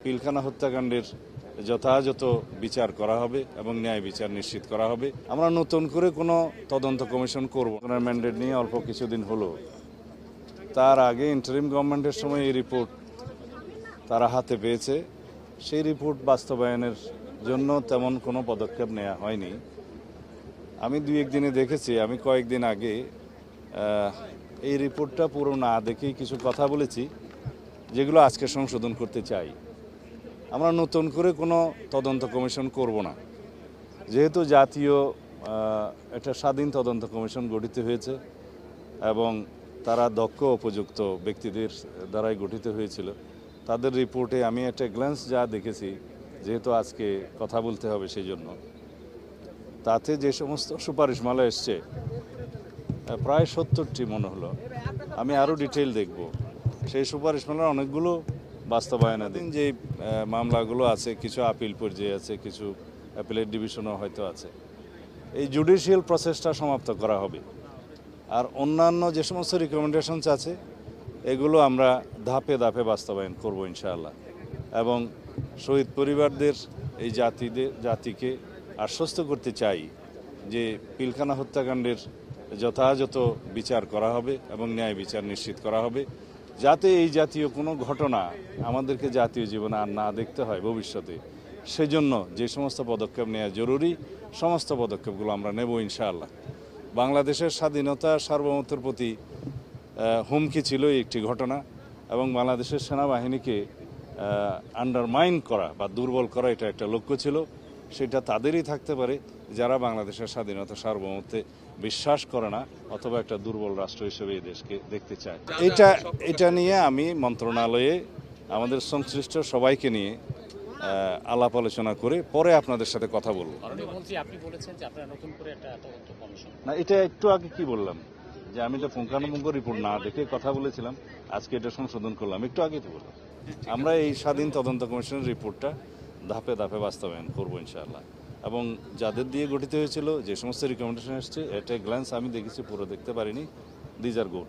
পিলখানা হত্যাকাণ্ডের যথাযথ বিচার করা হবে এবং ন্যায় বিচার নিশ্চিত করা হবে। আমরা নতুন করে কোনো তদন্ত কমিশন করব না। ম্যান্ডেট নিয়ে অল্প কিছুদিন হলো, তার আগে ইন্টারিম গভর্নমেন্টের সময় এই রিপোর্ট তারা হাতে পেয়েছে। সেই রিপোর্ট বাস্তবায়নের জন্য তেমন কোনো পদক্ষেপ নেওয়া হয়নি। আমি দুই একদিনে দেখেছি, আমি কয়েকদিন আগে এই রিপোর্টটা পুরো না দেখেই কিছু কথা বলেছি যেগুলো আজকে সংশোধন করতে চাই। আমরা নতুন করে কোনো তদন্ত কমিশন করব না, যেহেতু জাতীয় একটা স্বাধীন তদন্ত কমিশন গঠিত হয়েছে এবং তারা দক্ষ উপযুক্ত ব্যক্তিদের দ্বারাই গঠিত হয়েছিল। তাদের রিপোর্টে আমি একটা গ্ল্যান্স যা দেখেছি, যেহেতু আজকে কথা বলতে হবে সেই জন্য, তাতে যে সমস্ত সুপারিশমালা এসছে প্রায় 70টি মনে হলো। আমি আরও ডিটেইল দেখব। সেই সুপারিশমালার অনেকগুলো বাস্তবায়নাধীন যে মামলাগুলো আছে, কিছু আপিল পর্যায়ে আছে, কিছু অ্যাপিলেট ডিভিশনও হয়তো আছে। এই জুডিশিয়াল প্রসেসটা সমাপ্ত করা হবে। আর অন্যান্য যে সমস্ত রিকমেন্ডেশনস আছে এগুলো আমরা ধাপে ধাপে বাস্তবায়ন করব ইনশাআল্লাহ। এবং শহীদ পরিবারদের এই জাতিকে আশ্বস্ত করতে চাই যে পিলখানা হত্যাকাণ্ডের যথাযথ বিচার করা হবে এবং ন্যায় বিচার নিশ্চিত করা হবে, যাতে এই জাতীয় কোনো ঘটনা আমাদেরকে জাতীয় জীবনে আর না দেখতে হয় ভবিষ্যতে। সেজন্য যে সমস্ত পদক্ষেপ নেওয়া জরুরি, সমস্ত পদক্ষেপগুলো আমরা নেব ইনশাআল্লাহ। বাংলাদেশের স্বাধীনতা সার্বভৌমত্বের প্রতি হুমকি ছিল একটি ঘটনা, এবং বাংলাদেশের সেনাবাহিনীকে আন্ডারমাইন করা বা দুর্বল করা এটা একটা লক্ষ্য ছিল। সেটা তাদেরই থাকতে পারে যারা বাংলাদেশের স্বাধীনতা সার্বভৌমত্বে বিশ্বাস করে না অথবা একটা দুর্বল রাষ্ট্র হিসেবে এই দেশকে দেখতে চায়। এটা নিয়ে আমি মন্ত্রণালয়ে আমাদের সংশ্লিষ্ট সবাইকে নিয়ে আলাপ আলোচনা করে পরে আপনাদের সাথে কথা বলবো। না, এটা একটু আগে কি বললাম যে আমি এটা পুঙ্খানুপুঙ্খ রিপোর্ট না দেখে কথা বলেছিলাম, আজকে এটা সংশোধন করলাম, একটু আগে তো বললাম। আমরা এই স্বাধীন তদন্ত কমিশনের রিপোর্টটা ধাপে ধাপে বাস্তবায়ন করবো ইনশাআল্লাহ। এবং যাদের দিয়ে গঠিত হয়েছিল, যে সমস্ত রিকমেন্ডেশন এসছে, এটা গ্ল্যান্স আমি দেখেছি, পুরো দেখতে পারিনি। These are good.